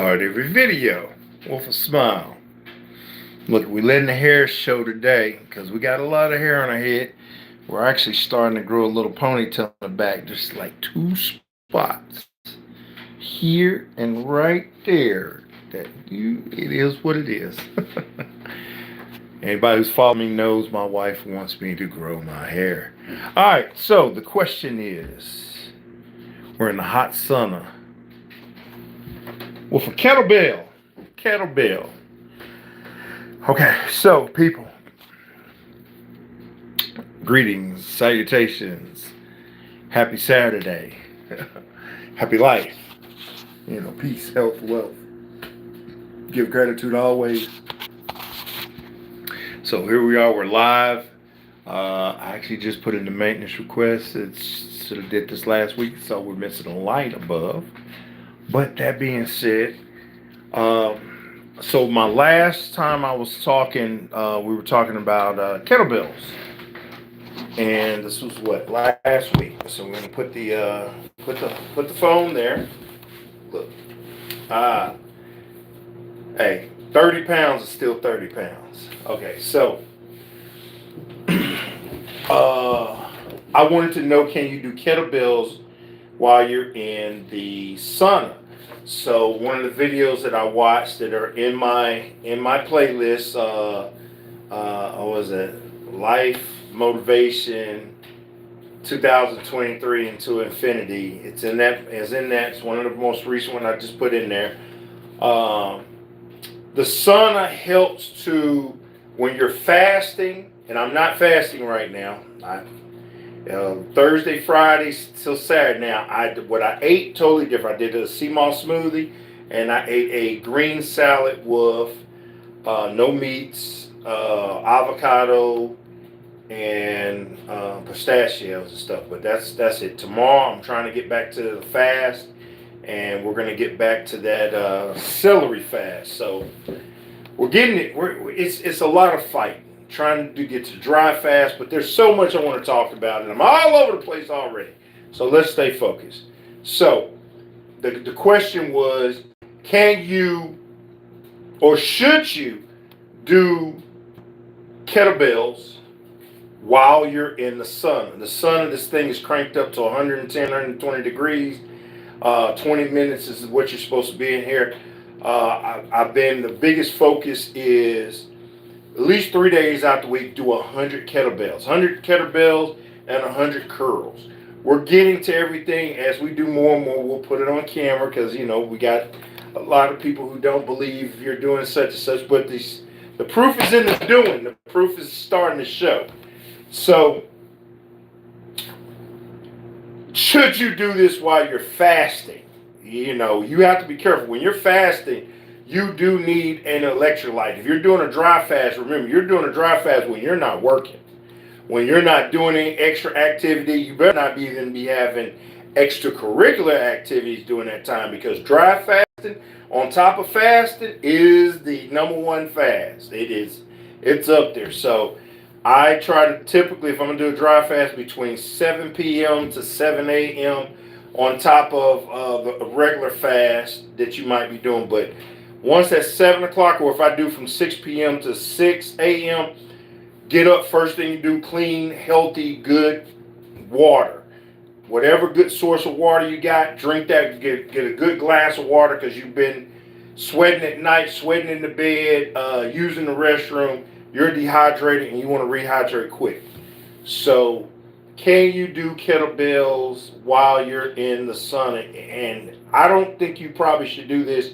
Start every video with a smile. Look, we letting the hair show today because we got a lot of hair on our head. We're actually starting to grow a little ponytail in the back, just like two spots here and right there. It is what it is. Anybody who's followed me knows my wife wants me to grow my hair. All right, so the question is, we're in the hot sauna with a kettlebell. Kettlebell. Okay, so people, greetings, salutations, happy Saturday, happy life, peace, health, wealth. Give gratitude always. So here we are, we're live. I actually just put in the maintenance request. Should have did this last week, so we're missing a light above. But that being said, so my last time I was talking, we were talking about kettlebells, and this was what, last week. So we're gonna put the phone there. Look, hey, 30 pounds is still 30 pounds. Okay, so I wanted to know, can you do kettlebells while you're in the sauna? So one of the videos that I watched that are in my playlist, what was it? Life Motivation 2023 into Infinity. It's in that. It's one of the most recent one I just put in there. The sauna helps to, when you're fasting, and I'm not fasting right now. Thursday, Friday till Saturday. Now, what I ate totally different. I did a sea moss smoothie, and I ate a green salad with no meats, avocado, and pistachios and stuff. But that's it. Tomorrow, I'm trying to get back to the fast, and we're gonna get back to that celery fast. So we're getting it. It's a lot of fighting, trying to get to dry fast, but there's so much I want to talk about, and I'm all over the place already. So let's stay focused. So the question was, can you or should you do kettlebells while you're in the sun? The sun, this thing is cranked up to 110, 120 degrees. 20 minutes is what you're supposed to be in here. The biggest focus is at least 3 days out the week, do 100 kettlebells. 100 kettlebells and 100 curls. We're getting to everything. As we do more and more, we'll put it on camera because, we got a lot of people who don't believe you're doing such and such. But the proof is in the doing. The proof is starting to show. So, should you do this while you're fasting? You have to be careful. When you're fasting, you do need an electrolyte. If you're doing a dry fast, remember, you're doing a dry fast when you're not working. When you're not doing any extra activity, you better not even be having extracurricular activities during that time, because dry fasting on top of fasting is the number one fast. It's up there. So I try to typically, if I'm going to do a dry fast, between 7 p.m. to 7 a.m. on top of the regular fast that you might be doing. But once at 7 o'clock, or if I do from 6 p.m. to 6 a.m., get up, first thing you do, clean, healthy, good water. Whatever good source of water you got, drink that. Get a good glass of water, because you've been sweating at night, sweating in the bed, using the restroom. You're dehydrated and you want to rehydrate quick. So, can you do kettlebells while you're in the sauna? And I don't think you probably should do this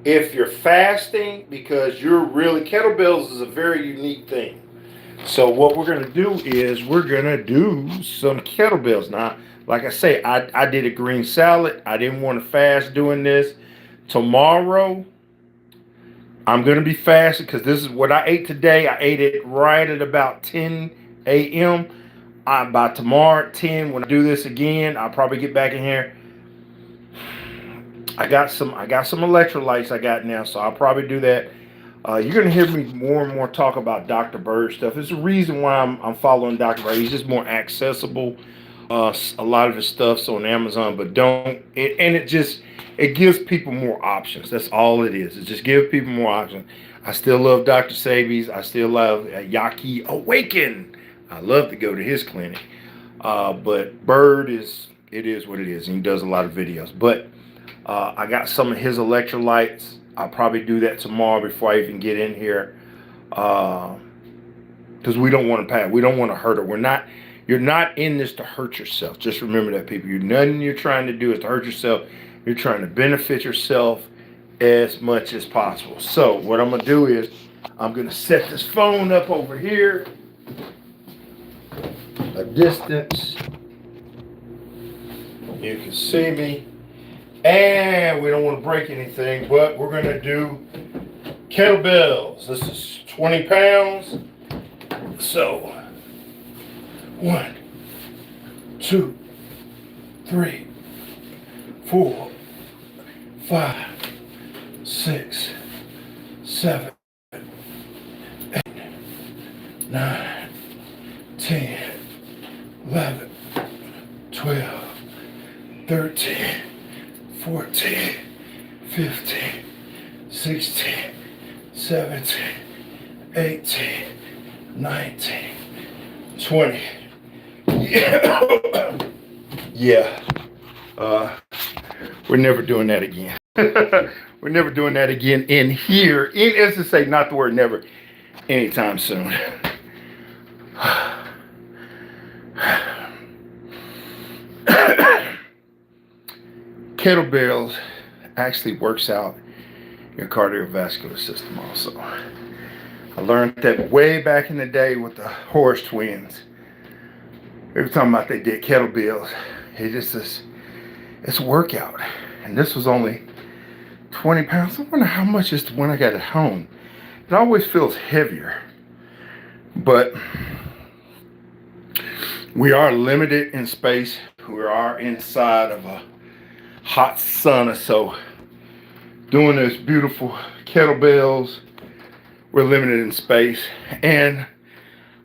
if you're fasting, because kettlebells is a very unique thing. So what we're going to do is we're going to do some kettlebells. Now, like I say, I did a green salad. I didn't want to fast doing this. Tomorrow, I'm going to be fasting, because this is what I ate today. I ate it right at about 10 a.m. By tomorrow at 10, when I do this again, I'll probably get back in here. I got some electrolytes I got now, so I'll probably do that. You're going to hear me more and more talk about Dr. Bird stuff. There's a reason why I'm following Dr. Bird. He's just more accessible. A lot of his stuff's on Amazon, but it gives people more options. That's all it is. It just gives people more options. I still love Dr. Sabi's. I still love Yaki Awaken. I love to go to his clinic. But Bird it is what it is, and he does a lot of videos. But I got some of his electrolytes. I'll probably do that tomorrow before I even get in here. Because we don't want to pass. We don't want to hurt her. You're not in this to hurt yourself. Just remember that, people. Nothing you're trying to do is to hurt yourself. You're trying to benefit yourself as much as possible. So what I'm going to do is I'm going to set this phone up over here a distance. You can see me. And we don't want to break anything, but we're going to do kettlebells. This is 20 pounds. So 1, 2, 3, 4, 5, 6, 7, 8, 9, 10, 11, 12, 13, 14, 15, 16, 17, 18, 19, 20. Yeah. We're never doing that again. We're never doing that again in here. As to say, not the word never, anytime soon. Kettlebells actually works out your cardiovascular system also. I learned that way back in the day with the Horse twins. They were talking about they did kettlebells. It's a workout. And this was only 20 pounds. I wonder how much is the one I got at home. It always feels heavier. But we are limited in space. We are inside of a hot sauna, so doing this beautiful kettlebells, we're limited in space, and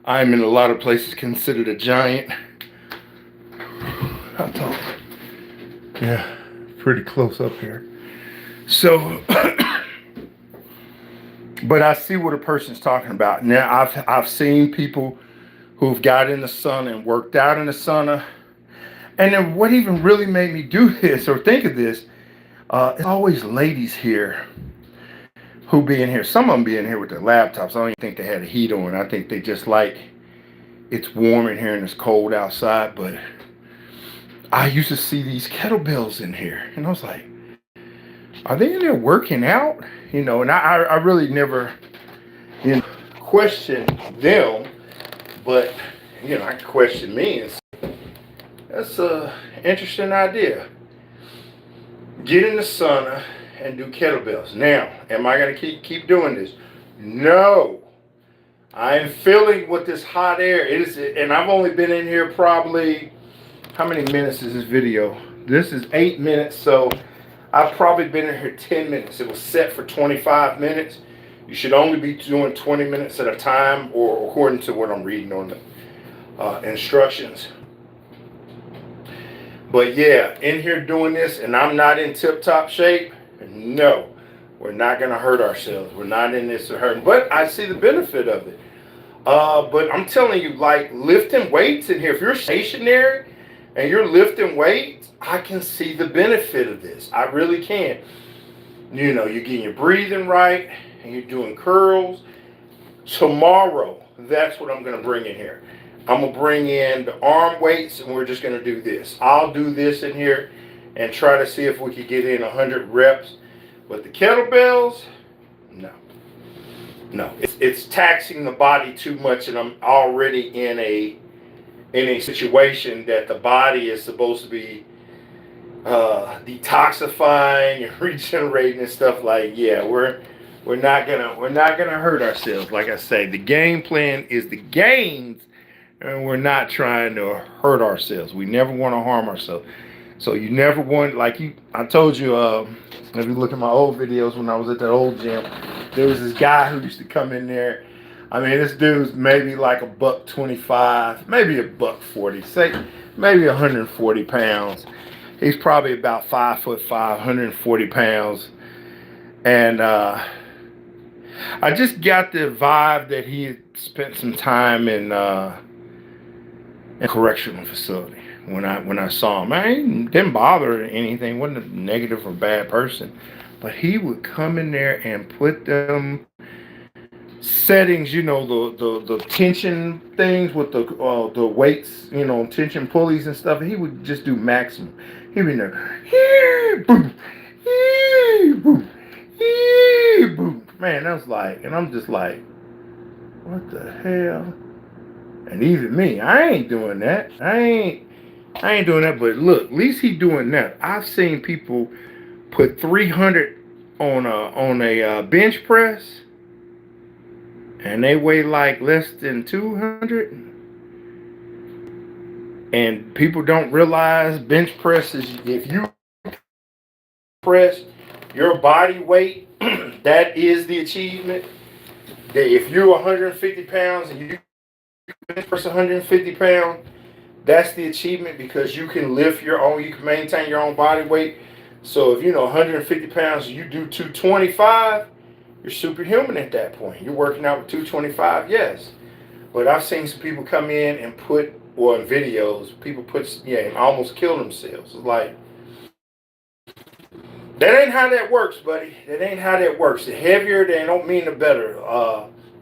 I'm in a lot of places considered a giant. How tall? Yeah, pretty close up here. So, but I see what a person's talking about. Now, I've seen people who've got in the sauna and worked out in the sauna. And then what even really made me do this or think of this, it's always ladies here who be in here. Some of them be in here with their laptops. I don't even think they had a heat on. I think they just like it's warm in here and it's cold outside. But I used to see these kettlebells in here. And I was like, are they in there working out? And I really never questioned them. But, I question me and that's an interesting idea. Get in the sauna and do kettlebells. Now, am I going to keep doing this? No. I am feeling with this hot air. It is, and I've only been in here probably, how many minutes is this video? This is 8 minutes, so I've probably been in here 10 minutes. It was set for 25 minutes. You should only be doing 20 minutes at a time, or according to what I'm reading on the instructions. But yeah, in here doing this, and I'm not in tip-top shape, no, we're not going to hurt ourselves. We're not in this to hurt. But I see the benefit of it. But I'm telling you, like lifting weights in here, if you're stationary and you're lifting weights, I can see the benefit of this. I really can. You're getting your breathing right, and you're doing curls. Tomorrow, that's what I'm going to bring in here. I'm going to bring in the arm weights, and we're just going to do this. I'll do this in here and try to see if we could get in 100 reps. But the kettlebells, no. It's taxing the body too much, and I'm already in a situation that the body is supposed to be detoxifying and regenerating and stuff. Like, yeah, we're not gonna hurt ourselves. Like I say, the game plan is the gains. And we're not trying to hurt ourselves. We never want to harm ourselves. So you never want, I told you, if you look at my old videos when I was at that old gym, there was this guy who used to come in there. I mean, this dude's maybe like a buck 25, maybe a buck 40, say maybe 140 pounds. He's probably about 5'5", 140 pounds, and I just got the vibe that he had spent some time in a correctional facility. When I saw him, didn't bother or anything. Wasn't a negative or bad person, but he would come in there and put them settings, the tension things with the weights, tension pulleys and stuff. He would just do maximum. He'd be there, yeah, boom, yeah, boom, yeah, boom. Man, that was like, and I'm just like, what the hell? And even me, I ain't doing that. I ain't doing that. But look, at least he doing that. I've seen people put 300 on a bench press, and they weigh like less than 200. And people don't realize bench press is, if you press your body weight, that is the achievement. That if you're 150 pounds and you bench press 150 pounds, that's the achievement, because you can lift your own, you can maintain your own body weight. So if 150 pounds, you do 225, you're superhuman at that point. You're working out with 225, yes. But I've seen some people come in and put, or in videos, people and almost kill themselves. It's like, that ain't how that works, buddy. That ain't how that works. The heavier, they don't mean the better.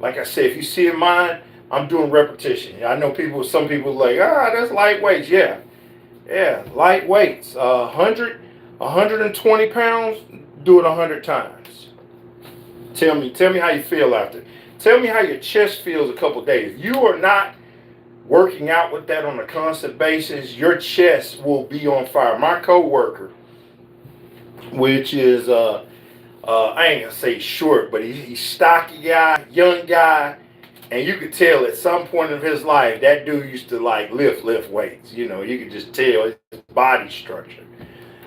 Like I said, if you see in mine, I'm doing repetition. I know some people like, that's light weights. Yeah, light weights. 120 pounds, do it 100 times. Tell me how you feel after. Tell me how your chest feels a couple days. If you are not working out with that on a constant basis, your chest will be on fire. My coworker, which is I ain't gonna say short, but he's stocky guy, young guy, and you could tell at some point of his life that dude used to like lift weights. You could just tell his body structure.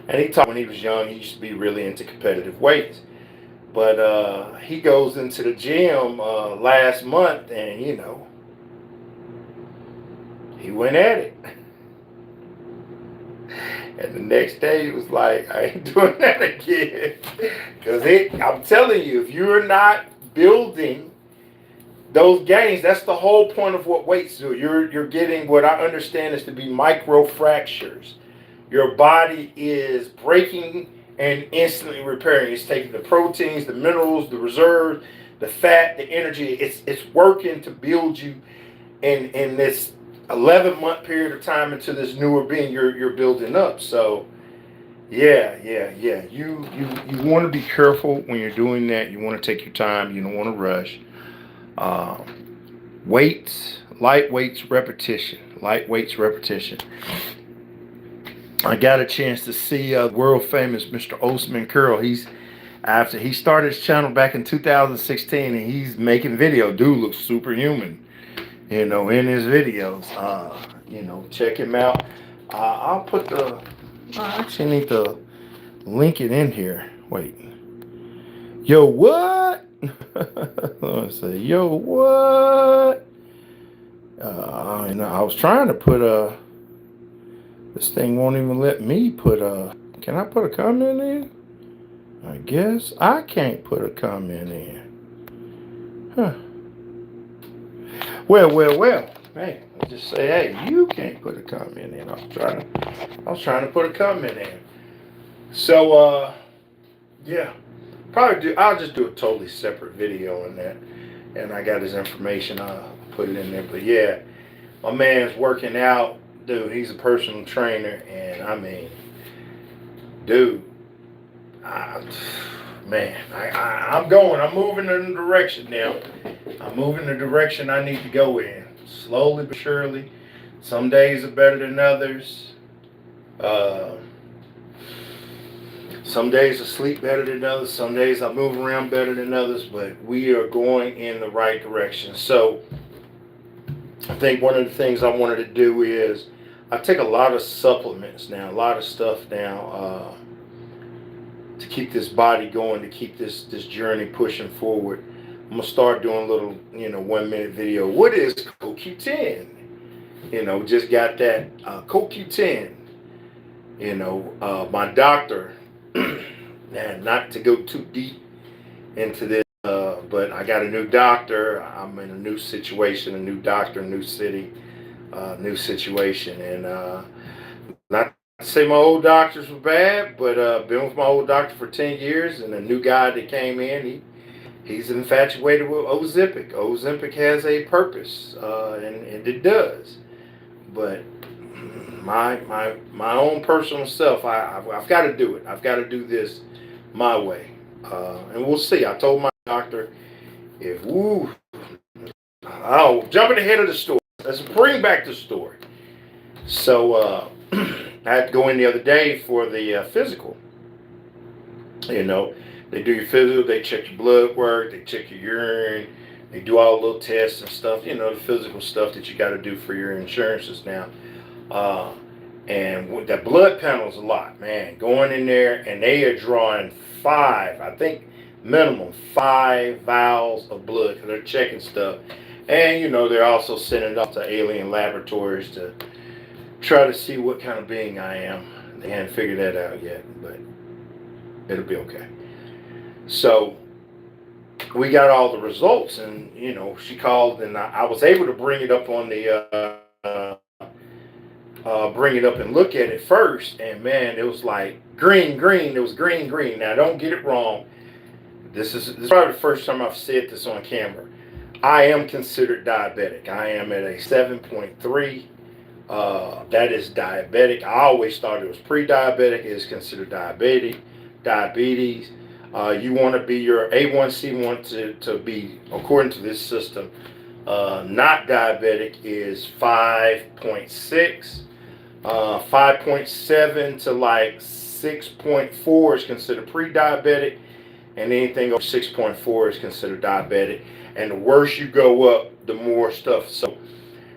And he talked when he was young, he used to be really into competitive weights. But he goes into the gym last month, and he went at it. And the next day he was like, I ain't doing that again. Because I'm telling you, if you're not building those gains, that's the whole point of what weights do. You're getting what I understand is to be micro fractures. Your body is breaking and instantly repairing. It's taking the proteins, the minerals, the reserves, the fat, the energy. It's working to build you in this 11-month period of time into this newer being you're building up. So yeah. You want to be careful when you're doing that. You want to take your time. You don't want to rush. Weights, light weights, repetition. Light weights, repetition. I got a chance to see world famous Mr. Osman Curl. After he started his channel back in 2016, and he's making video. Dude looks superhuman, in his videos. Check him out. I'll put I actually need to link it in here. Wait. Yo, what? Let's say, yo, what? I was trying to put this thing won't even let me put can I put a comment in? I guess I can't put a comment in. Huh. Well. Hey, I just say, hey, you can't put a comment in. I was trying to put a comment in. So yeah. I'll just do a totally separate video on that. And I got his information, I'll put it in there. But yeah, my man's working out. Dude, he's a personal trainer, and I mean, dude, I'm moving in the direction now. I'm moving the direction I need to go in. Slowly but surely. Some days are better than others. Some days I sleep better than others. Some days I move around better than others. But we are going in the right direction. So I think one of the things I wanted to do is I take a lot of supplements now, a lot of stuff now to keep this body going, to keep this journey pushing forward. I'm gonna start doing a little, 1 minute video. What is CoQ10? Just got that CoQ10. My doctor, and not to go too deep into this, but I got a new doctor. I'm in a new situation, a new doctor, new city, new situation, and not to say my old doctors were bad, but been with my old doctor for 10 years, and a new guy that came in, he's infatuated with Ozempic. Ozempic has a purpose, and it does. But my own personal self, I've got to do it. I've got to do this my way, and we'll see. I told my doctor, if jumping ahead of the story. Let's bring back the story. So I had to go in the other day for the physical. They do your physical, they check your blood work, they check your urine, they do all the little tests and stuff. The physical stuff that you got to do for your insurances now. And with the blood panels a lot, man. Going in there and they are drawing 5, I think minimum 5 vials of blood because they're checking stuff. And they're also sending it up to alien laboratories to try to see what kind of being I am. They haven't figured that out yet, but it'll be okay. So we got all the results, and she called, and I was able to bring it up on the bring it up and look at it first, and man, it was like green. It was green. Now don't get it wrong. This is probably the first time I've said this on camera. I am considered diabetic. I am at a 7.3. That is diabetic. I always thought it was pre-diabetic. It is considered diabetes. You want to be your A1C want to be, according to this system, not diabetic is 5.6. 5.7 to like 6.4 is considered pre-diabetic, and anything over 6.4 is considered diabetic. And the worse you go up, the more stuff. So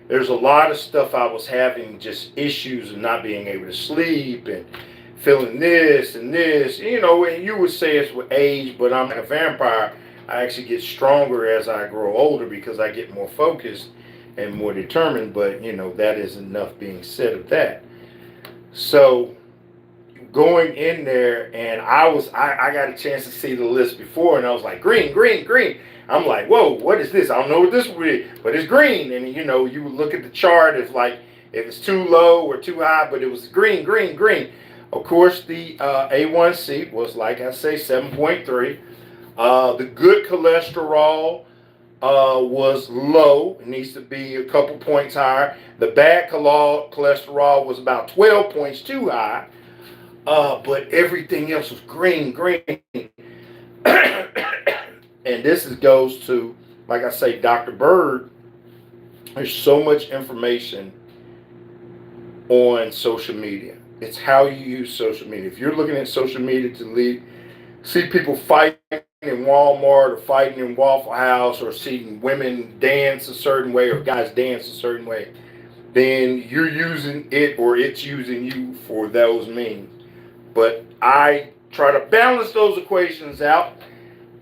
there's a lot of stuff I was having, just issues of not being able to sleep and feeling this and this. And you would say it's with age, but I'm like a vampire. I actually get stronger as I grow older because I get more focused and more determined. But that is enough being said of that. So going in there, and I got a chance to see the list before, and I was like, green. I'm like, whoa, what is this? I don't know what this would be, but it's green. And you would look at the chart, it's like if it's too low or too high, but it was green. Of course, the A1C was, like I say, 7.3. The good cholesterol was low. It needs to be a couple points higher. The bad cholesterol was about 12 points too high. But everything else was green. And this goes to, like I say, Dr. Bird. There's so much information on social media. It's how you use social media. If you're looking at social media to see people fighting in Walmart or fighting in Waffle House or seeing women dance a certain way or guys dance a certain way, then you're using it or it's using you for those means. But I try to balance those equations out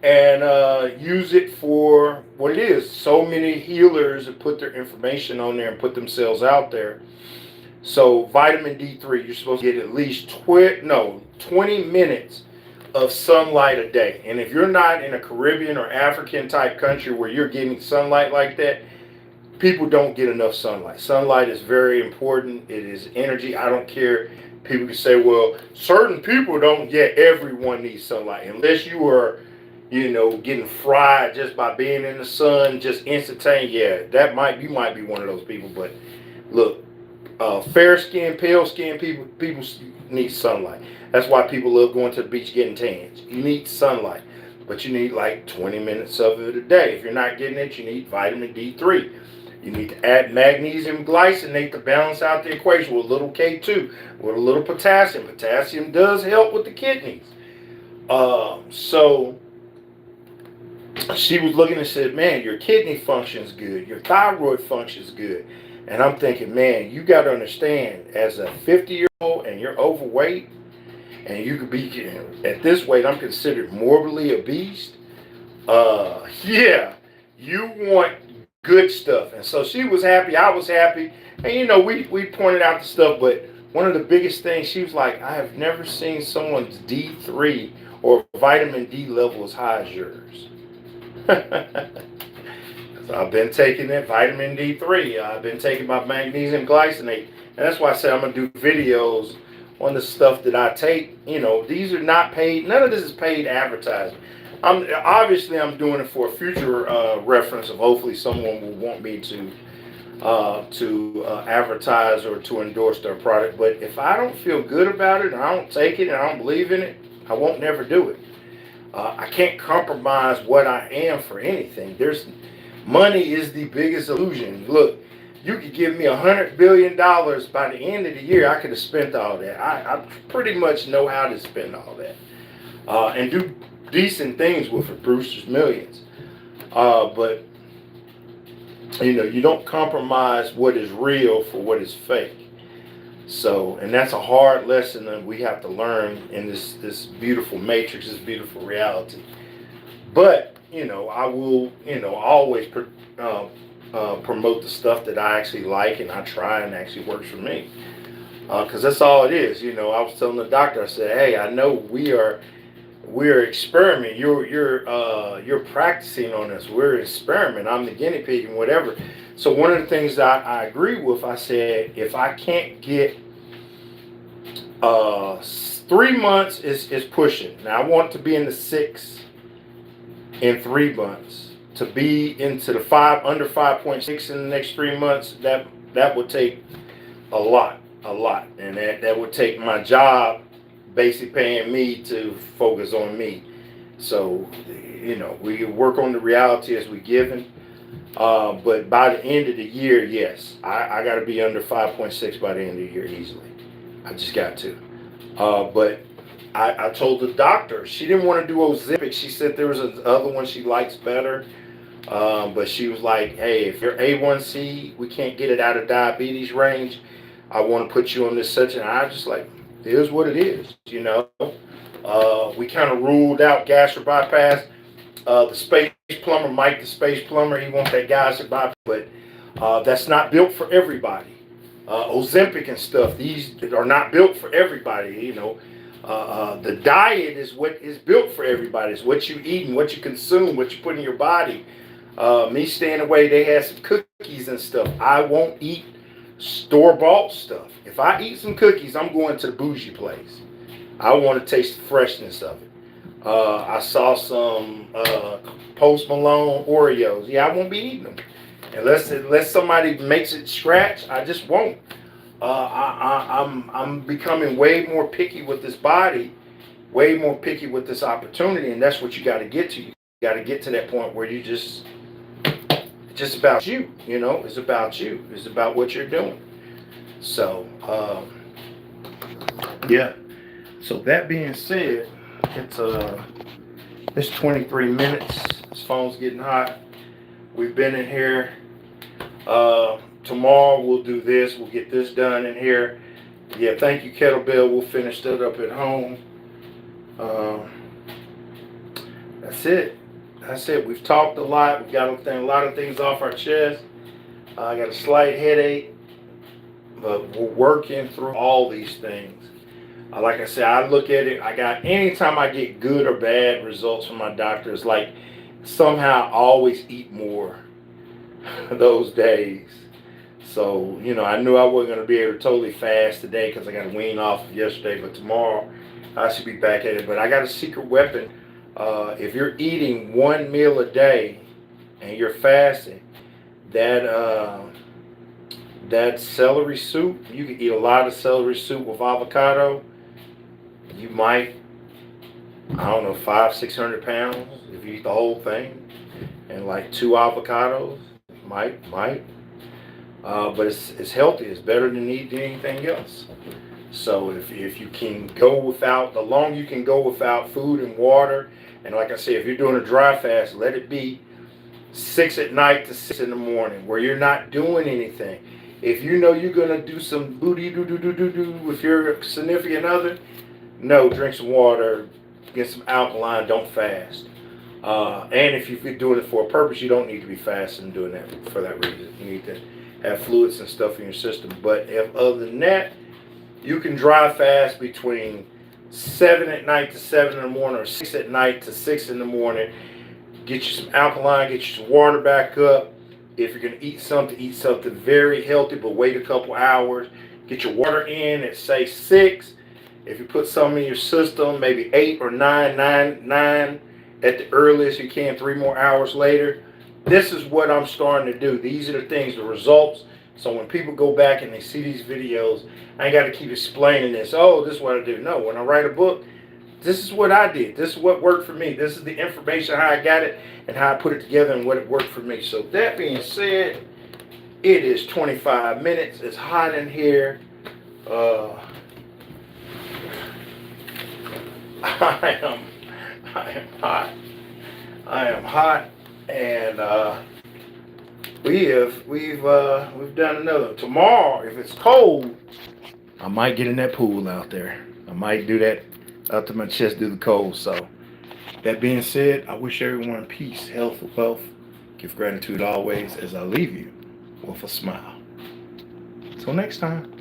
and use it for what it is. So many healers have put their information on there and put themselves out there. So vitamin D3, you're supposed to get at least 20 minutes of sunlight a day. And if you're not in a Caribbean or African type country where you're getting sunlight like that, people don't get enough sunlight. Sunlight is very important. It is energy. I don't care. People can say, well, certain people don't get, everyone needs sunlight. Unless you are, getting fried just by being in the sun, just instantaneous. Yeah, you might be one of those people. But look, fair skin, pale skin people need sunlight. That's why people love going to the beach getting tans. You need sunlight, but you need like 20 minutes of it a day. If you're not getting it, you need vitamin D3. You need to add magnesium glycinate to balance out the equation with a little K2, with a little potassium. Potassium does help with the kidneys. So she was looking and said, man, your kidney function's good. Your thyroid function's good. And I'm thinking, man, you got to understand, as a 50-year-old and you're overweight, and you could be, at this weight, I'm considered morbidly obese. Yeah, you want good stuff. And so she was happy, I was happy. And we pointed out the stuff, but one of the biggest things, she was like, I have never seen someone's D3 or vitamin D level as high as yours. So I've been taking that vitamin D3. I've been taking my magnesium glycinate. And that's why I said I'm going to do videos on the stuff that I take. These are not paid. None of this is paid advertising. I'm doing it for a future reference of hopefully someone will want me to advertise or to endorse their product. But if I don't feel good about it and I don't take it and I don't believe in it, I won't never do it. I can't compromise what I am for anything. Money is the biggest illusion. Look, you could give me $100 billion by the end of the year. I could have spent all that. I pretty much know how to spend all that and do decent things with it. Brewster's Millions. But you don't compromise what is real for what is fake. So, and that's a hard lesson that we have to learn in this beautiful matrix, this beautiful reality. But I will always promote the stuff that I actually like and I try and actually works for me. Because that's all it is. I was telling the doctor, I said, hey, I know we're experimenting. You're practicing on us. We're an experiment. I'm the guinea pig and whatever. So one of the things that I agree with, I said, if I can't get 3 months is pushing. Now I want to be in the 6 in 3 months. To be into the under 5.6 in the next 3 months, that would take a lot, and that would take my job basically paying me to focus on me. So, we work on the reality as we're given. But by the end of the year, yes, I got to be under 5.6 by the end of the year easily. I just got to. But I told the doctor, she didn't want to do Ozempic. She said there was another one she likes better. But she was like, hey, if your A1C, we can't get it out of diabetes range, I want to put you on this such. And I just like, it is what it is, We kind of ruled out gastric bypass. The space plumber, Mike, the space plumber, he wants that gastric bypass, but that's not built for everybody. Ozempic and stuff, these are not built for everybody, The diet is what is built for everybody. It's what you eat and what you consume, what you put in your body. Me staying away, they had some cookies and stuff. I won't eat store-bought stuff. If I eat some cookies, I'm going to the bougie place. I want to taste the freshness of it. I saw some Post Malone Oreos. Yeah, I won't be eating them. Unless somebody makes it scratch, I just won't. I'm becoming way more picky with this body, way more picky with this opportunity, and that's what you got to get to. You got to get to that point where it's just about you, It's about you. It's about what you're doing. So, yeah. So that being said, it's 23 minutes. This phone's getting hot. We've been in here. Tomorrow we'll do this. We'll get this done in here. Yeah, thank you, Kettlebell. We'll finish that up at home. That's it. We've talked a lot. We've got a lot of things off our chest. I got a slight headache, but we're working through all these things. Like I said, I look at it. Anytime I get good or bad results from my doctor, it's like somehow I always eat more those days. So, I knew I wasn't going to be able to totally fast today because I got to wean off of yesterday, but tomorrow I should be back at it. But I got a secret weapon. If you're eating one meal a day and you're fasting, that celery soup, you can eat a lot of celery soup with avocado. You might, 500-600 pounds if you eat the whole thing, and like 2 avocados, might. But it's healthy. It's better than eating anything else. So if you can go without, the longer you can go without food and water, and like I said, if you're doing a dry fast, let it be 6 at night to 6 in the morning, where you're not doing anything. If you know you're gonna do some booty do with your significant other, no, drink some water, get some alkaline, don't fast. And if you're doing it for a purpose, you don't need to be fasting doing that for that reason. You need to have fluids and stuff in your system. But if other than that, you can dry fast between 7 at night to 7 in the morning, or 6 at night to 6 in the morning. Get you some alkaline, get you some water back up. If you're going to eat something very healthy, but wait a couple hours. Get your water in at, say, 6. If you put some in your system, maybe 8 or 9 at the earliest you can, 3 more hours later. This is what I'm starting to do. These are the things, the results. So when people go back and they see these videos, I ain't got to keep explaining this. Oh, this is what I do. No, when I write a book, this is what I did. This is what worked for me. This is the information, how I got it, and how I put it together, and what it worked for me. So that being said, it is 25 minutes. It's hot in here. I am hot. I am hot, and we've done another. Tomorrow, if it's cold, I might get in that pool out there. I might do that out to my chest, do the cold. So that being said, I wish everyone peace, health, wealth. Give gratitude always as I leave you with a smile. Till next time.